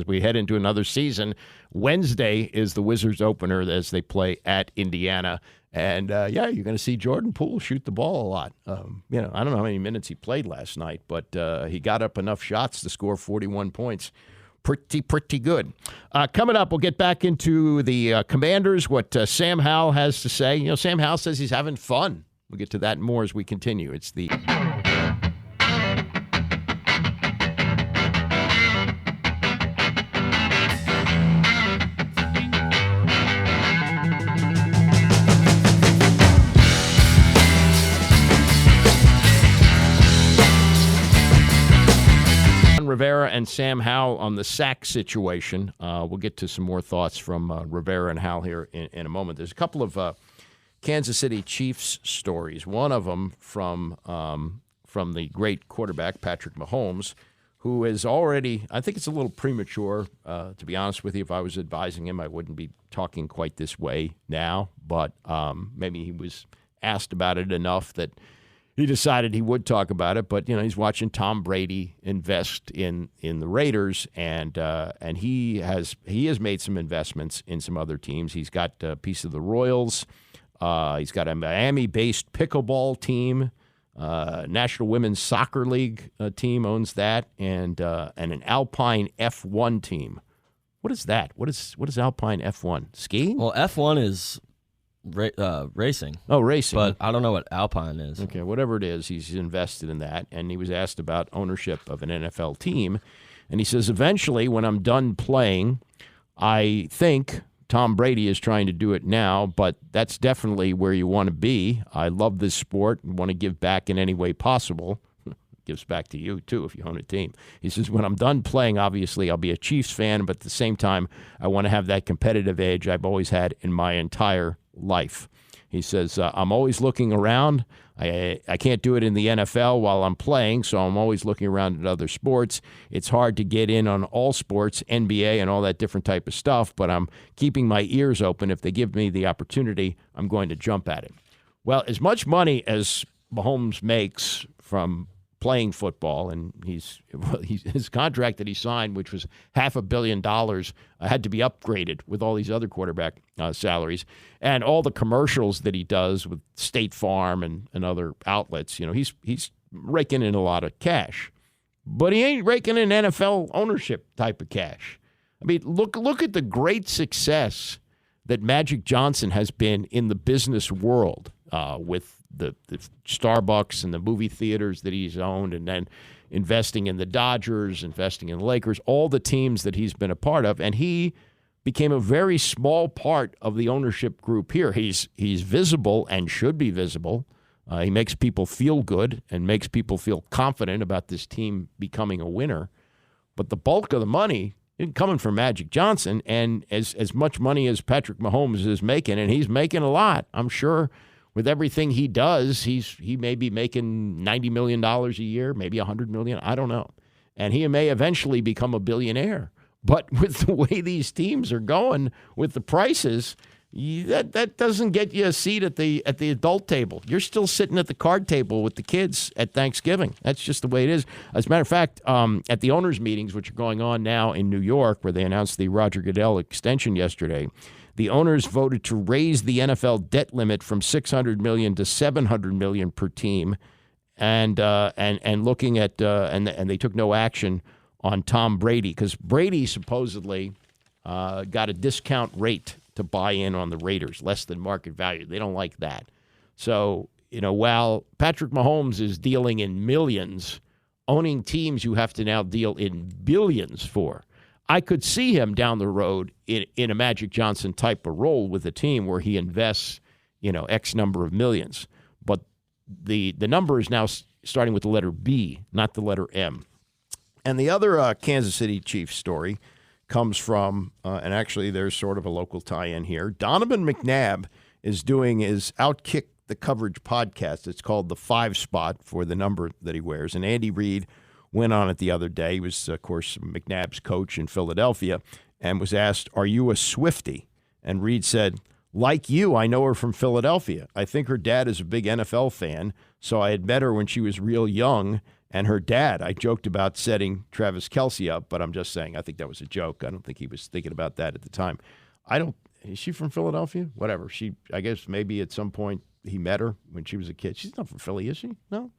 we head into another season. Wednesday is the Wizards opener as they play at Indiana. And, you're going to see Jordan Poole shoot the ball a lot. I don't know how many minutes he played last night, but he got up enough shots to score 41 points. Pretty good. Coming up, we'll get back into the Commanders, what Sam Howell has to say. Sam Howell says he's having fun. We'll get to that and more as we continue. It's the Rivera and Sam Howell on the sack situation. We'll get to some more thoughts from Rivera and Howell here in a moment. There's a couple of Kansas City Chiefs stories. One of them from the great quarterback, Patrick Mahomes, who is already, I think it's a little premature, to be honest with you. If I was advising him, I wouldn't be talking quite this way now. But maybe he was asked about it enough that he decided he would talk about it. But, he's watching Tom Brady invest in the Raiders, and he has made some investments in some other teams. He's got a piece of the Royals. He's got a Miami-based pickleball team. National Women's Soccer League team owns that, and an Alpine F1 team What is that? What is Alpine F1? Skiing? Well, F1 is racing. Oh, racing. But I don't know what Alpine is. Okay, whatever it is, he's invested in that. And he was asked about ownership of an NFL team. And he says, eventually, when I'm done playing, I think Tom Brady is trying to do it now, but that's definitely where you want to be. I love this sport and want to give back in any way possible. Gives back to you, too, if you own a team. He says, when I'm done playing, obviously, I'll be a Chiefs fan, but at the same time, I want to have that competitive edge I've always had in my entire life. He says, I'm always looking around. I can't do it in the NFL while I'm playing, so I'm always looking around at other sports. It's hard to get in on all sports, NBA and all that different type of stuff, but I'm keeping my ears open. If they give me the opportunity, I'm going to jump at it. Well, as much money as Mahomes makes from playing football, and his contract that he signed, which was $500 million, had to be upgraded with all these other quarterback salaries, and all the commercials that he does with State Farm and other outlets. You know, he's raking in a lot of cash, but he ain't raking in NFL ownership type of cash. I mean, look at the great success that Magic Johnson has been in the business world with the Starbucks and the movie theaters that he's owned, and then investing in the Dodgers, investing in the Lakers, all the teams that he's been a part of. And he became a very small part of the ownership group here. He's visible and should be visible. He makes people feel good and makes people feel confident about this team becoming a winner. But the bulk of the money isn't coming from Magic Johnson. And as much money as Patrick Mahomes is making, and he's making a lot, I'm sure with everything he does, he may be making $90 million a year, maybe $100 million. I don't know. And he may eventually become a billionaire. But with the way these teams are going with the prices, that doesn't get you a seat at the adult table. You're still sitting at the card table with the kids at Thanksgiving. That's just the way it is. As a matter of fact, at the owners' meetings, which are going on now in New York, where they announced the Roger Goodell extension yesterday, the owners voted to raise the NFL debt limit from $600 million to $700 million per team, and looking at and they took no action on Tom Brady, because Brady supposedly got a discount rate to buy in on the Raiders, less than market value. They don't like that. So, while Patrick Mahomes is dealing in millions, owning teams you have to now deal in billions for, I could see him down the road in a Magic Johnson type of role with a team where he invests, X number of millions. But the number is now starting with the letter B, not the letter M. And the other Kansas City Chiefs story comes from, and actually there's sort of a local tie-in here, Donovan McNabb is doing his Outkick the Coverage podcast. It's called The 5 Spot for the number that he wears. And Andy Reid went on it the other day. He was, of course, McNabb's coach in Philadelphia, and was asked, "Are you a Swiftie?" And Reid said, "Like you, I know her from Philadelphia. I think her dad is a big NFL fan, so I had met her when she was real young. And her dad, I joked about setting Travis Kelce up, but I'm just saying, I think that was a joke. I don't think he was thinking about that at the time. Is she from Philadelphia? Whatever. I guess maybe at some point he met her when she was a kid. She's not from Philly, is she? No?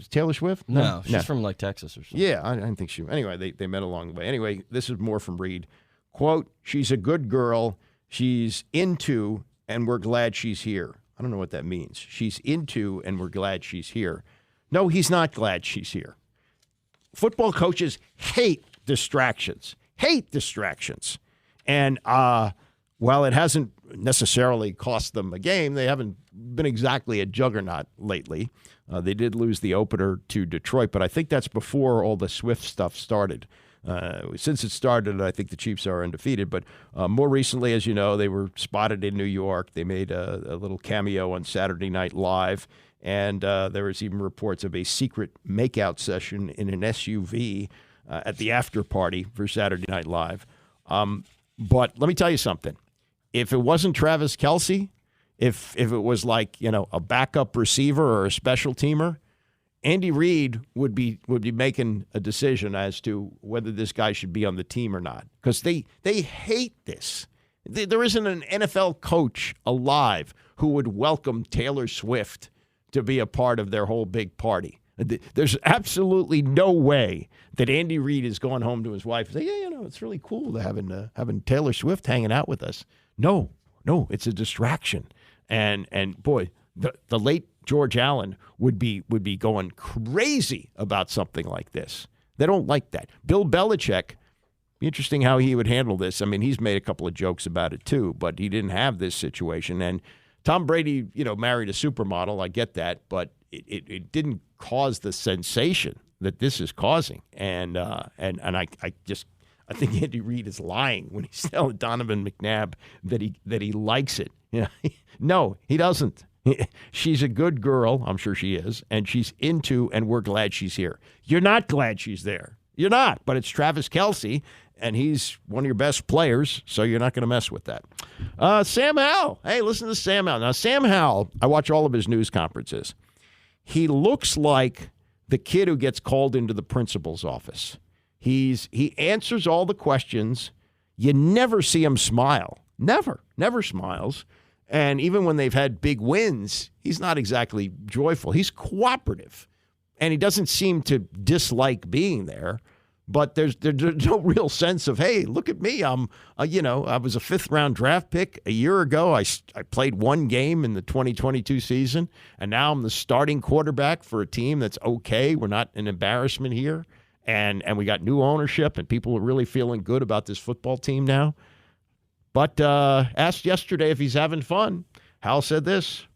Taylor Swift? No, she's from like Texas or something. Yeah, I didn't think she. Anyway, they met along the way. Anyway, this is more from Reid. Quote, "She's a good girl. She's into, and we're glad she's here." I don't know what that means. She's into, and we're glad she's here. No, he's not glad she's here. Football coaches hate distractions. And while it hasn't necessarily cost them a game, they haven't been exactly a juggernaut lately. They did lose the opener to Detroit, but I think that's before all the Swift stuff started. Since it started, I think the Chiefs are undefeated. But more recently, as you know, they were spotted in New York. They made a little cameo on Saturday Night Live. And there was even reports of a secret makeout session in an SUV at the after party for Saturday Night Live. But let me tell you something. If it wasn't Travis Kelce, if it was like, a backup receiver or a special teamer, Andy Reid would be making a decision as to whether this guy should be on the team or not, because they hate this. There isn't an NFL coach alive who would welcome Taylor Swift to be a part of their whole big party. There's absolutely no way that Andy Reid is going home to his wife and say, yeah, it's really cool to having Taylor Swift hanging out with us. No, it's a distraction. And boy, the late George Allen would be going crazy about something like this. They don't like that. Bill Belichick, interesting how he would handle this. I mean, he's made a couple of jokes about it too, but he didn't have this situation. And Tom Brady, married a supermodel. I get that, but it didn't cause the sensation that this is causing. And I think Andy Reid is lying when he's telling Donovan McNabb that he likes it. Yeah, no, he doesn't. She's a good girl, I'm sure she is, and she's into, and we're glad she's here. You're not glad she's there. You're not, but it's Travis Kelce, and he's one of your best players, so you're not going to mess with that. Sam Howell. Hey, listen to Sam Howell. Now, Sam Howell, I watch all of his news conferences. He looks like the kid who gets called into the principal's office. He answers all the questions. You never see him smile. Never smiles. And even when they've had big wins, he's not exactly joyful. He's cooperative, and he doesn't seem to dislike being there. But there's no real sense of, hey, look at me. I was a fifth-round draft pick a year ago. I played one game in the 2022 season, and now I'm the starting quarterback for a team that's okay. We're not an embarrassment here, and we got new ownership, and people are really feeling good about this football team now. But asked yesterday if he's having fun. Hal said this.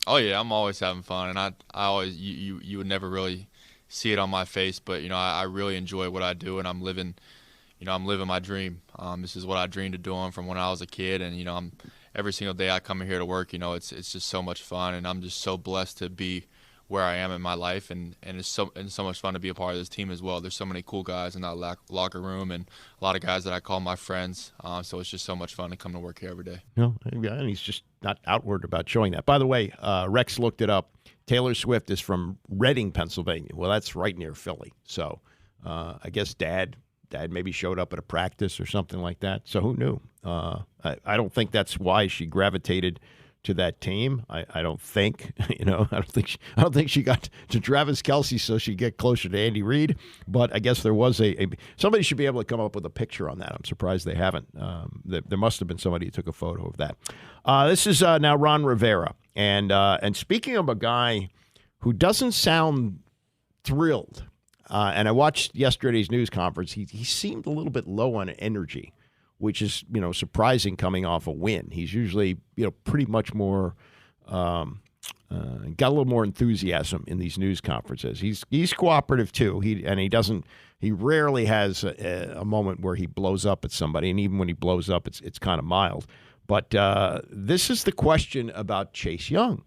Oh, yeah, I'm always having fun, and I always you would never really see it on my face, but I really enjoy what I do, and I'm living my dream. This is what I dreamed of doing from when I was a kid, and I'm every single day I come here to work. It's just so much fun, and I'm just so blessed to be where I am in my life, and it's so much fun to be a part of this team as well. There's so many cool guys in that locker room, and a lot of guys that I call my friends. So it's just so much fun to come to work here every day. And he's just not outward about showing that. By the way, Rex looked it up. Taylor Swift is from Reading, Pennsylvania. Well, that's right near Philly. So I guess Dad maybe showed up at a practice or something like that. So who knew? I don't think that's why she gravitated to that team. I don't think, I don't think she got to Travis Kelce so she'd get closer to Andy Reid. But I guess there was somebody should be able to come up with a picture on that. I'm surprised they haven't. There must have been somebody who took a photo of that. This is now Ron Rivera, and speaking of a guy who doesn't sound thrilled, and I watched yesterday's news conference. He seemed a little bit low on energy, which is, surprising coming off a win. He's usually, pretty much more, got a little more enthusiasm in these news conferences. He's cooperative too. He rarely has a moment where he blows up at somebody, and even when he blows up, it's kind of mild. But this is the question about Chase Young.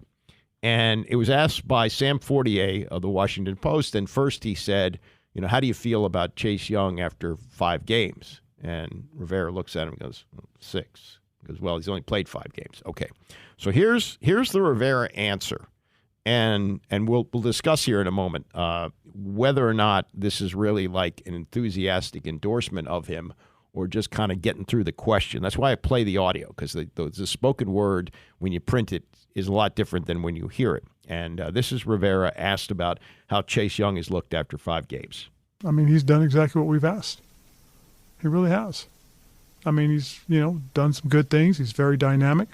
And it was asked by Sam Fortier of the Washington Post, and first he said, how do you feel about Chase Young after 5 games? And Rivera looks at him and goes, 6. He goes, well, he's only played 5 games. Okay. So here's the Rivera answer. And we'll discuss here in a moment whether or not this is really like an enthusiastic endorsement of him or just kind of getting through the question. That's why I play the audio, because the spoken word, when you print it, is a lot different than when you hear it. And this is Rivera asked about how Chase Young has looked after 5 games. I mean, he's done exactly what we've asked. He really has. I mean, he's, done some good things. He's very dynamic.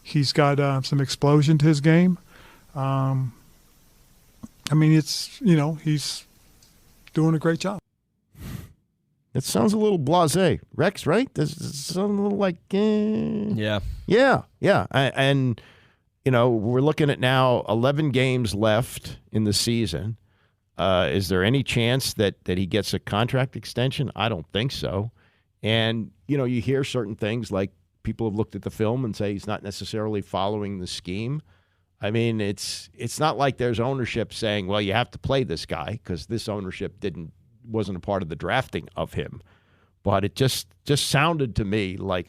He's got some explosion to his game. I mean, it's, he's doing a great job. It sounds a little blasé, Rex, right? Does it sound a little like, Yeah. Yeah. And, we're looking at now 11 games left in the season. Is there any chance that he gets a contract extension? I don't think so. And, you hear certain things like people have looked at the film and say he's not necessarily following the scheme. I mean, it's not like there's ownership saying, well, you have to play this guy because this ownership wasn't a part of the drafting of him. But it just sounded to me like,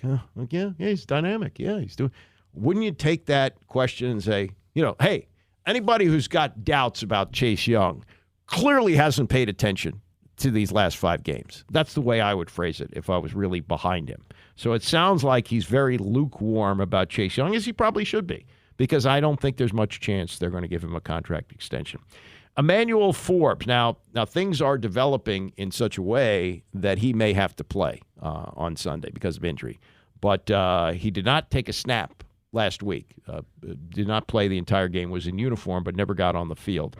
yeah, he's dynamic. Yeah, he's doing. Wouldn't you take that question and say, hey, anybody who's got doubts about Chase Young clearly hasn't paid attention to these last 5 games. That's the way I would phrase it if I was really behind him. So it sounds like he's very lukewarm about Chase Young, as he probably should be, because I don't think there's much chance they're going to give him a contract extension. Emmanuel Forbes. Now things are developing in such a way that he may have to play on Sunday because of injury. But he did not take a snap last week. Did not play the entire game, was in uniform, but never got on the field.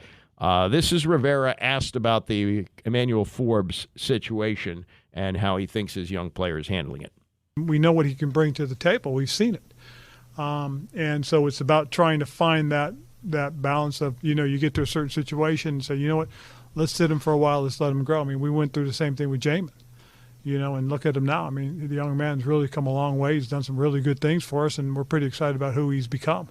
This is Rivera asked about the Emmanuel Forbes situation and how he thinks his young player is handling it. We know what he can bring to the table. We've seen it. And so it's about trying to find that balance of, you get to a certain situation and say, you know what, let's sit him for a while, let's let him grow. I mean, we went through the same thing with Jamin, and look at him now. I mean, the young man's really come a long way. He's done some really good things for us, and we're pretty excited about who he's become.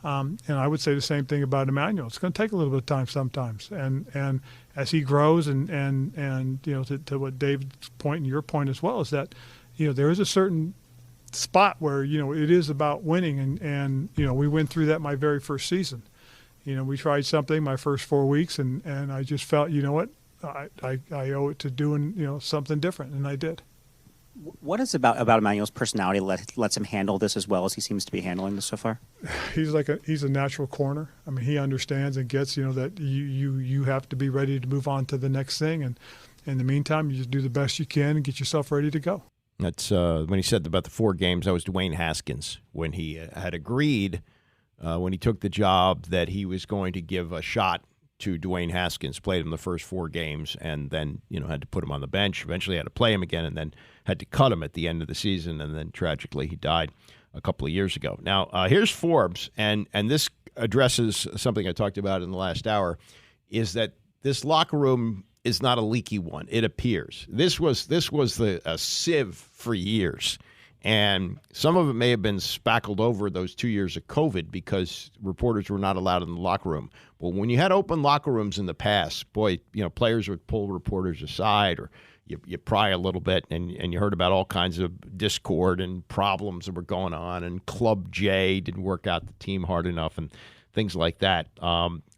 And I would say the same thing about Emmanuel. It's going to take a little bit of time sometimes. And as he grows and to what David's point and your point as well is that, there is a certain spot where, it is about winning. And we went through that my very first season. We tried something my first 4 weeks and I just felt, what, I owe it to doing, something different. And I did. What is about Emmanuel's personality lets him handle this as well as he seems to be handling this so far? He's a natural corner. I mean, he understands and gets, that you have to be ready to move on to the next thing. And in the meantime, you just do the best you can and get yourself ready to go. That's when he said about the 4 games, that was Dwayne Haskins, when he had agreed when he took the job that he was going to give a shot to Dwayne Haskins, played him the first 4 games, and then, had to put him on the bench. Eventually had to play him again and then had to cut him at the end of the season, and then tragically he died a couple of years ago. Now, here's Forbes, and this addresses something I talked about in the last hour, is that this locker room is not a leaky one. It appears. This was a sieve for years. And some of it may have been spackled over those 2 years of COVID because reporters were not allowed in the locker room. But when you had open locker rooms in the past, boy, players would pull reporters aside or you pry a little bit and you heard about all kinds of discord and problems that were going on, and Club J didn't work out the team hard enough and things like that.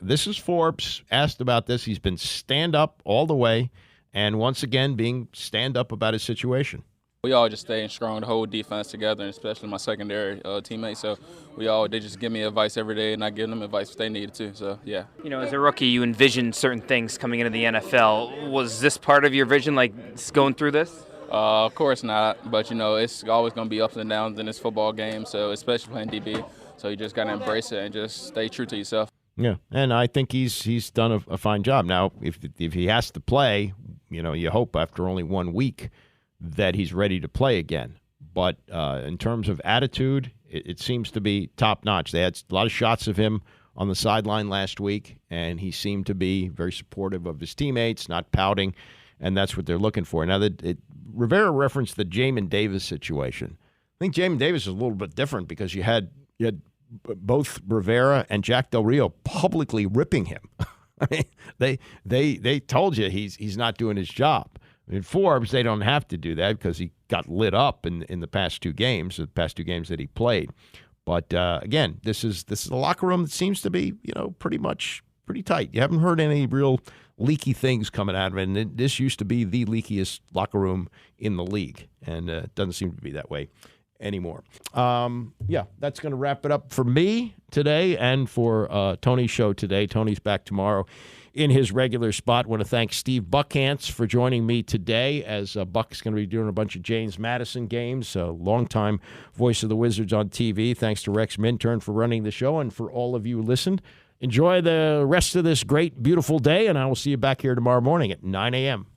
This is Forbes asked about this. He's been stand up all the way and once again being stand up about his situation. We all just staying strong, the whole defense together, and especially my secondary teammates. So they just give me advice every day, and I give them advice if they need it too. So, yeah. As a rookie, you envisioned certain things coming into the NFL. Was this part of your vision, like going through this? Of course not, but, it's always going to be ups and downs in this football game, so especially playing DB. So you just got to embrace it and just stay true to yourself. Yeah, and I think he's done a fine job. Now, if he has to play, you hope after only 1 week that he's ready to play again. But in terms of attitude, it seems to be top-notch. They had a lot of shots of him on the sideline last week, and he seemed to be very supportive of his teammates, not pouting, and that's what they're looking for. Now, Rivera referenced the Jamin Davis situation. I think Jamin Davis is a little bit different because you had both Rivera and Jack Del Rio publicly ripping him. I mean, they told you he's not doing his job. In Forbes, they don't have to do that because he got lit up in the past 2 games, that he played. But again, this is a locker room that seems to be pretty tight. You haven't heard any real leaky things coming out of it. And this used to be the leakiest locker room in the league, and it doesn't seem to be that way anymore. That's going to wrap it up for me today and for Tony's show today. Tony's back tomorrow in his regular spot. I want to thank Steve Buckhantz for joining me today, as Buck's going to be doing a bunch of James Madison games, a longtime voice of the Wizards on TV. Thanks to Rex Minturn for running the show, and for all of you who listened. Enjoy the rest of this great, beautiful day, and I will see you back here tomorrow morning at 9 a.m.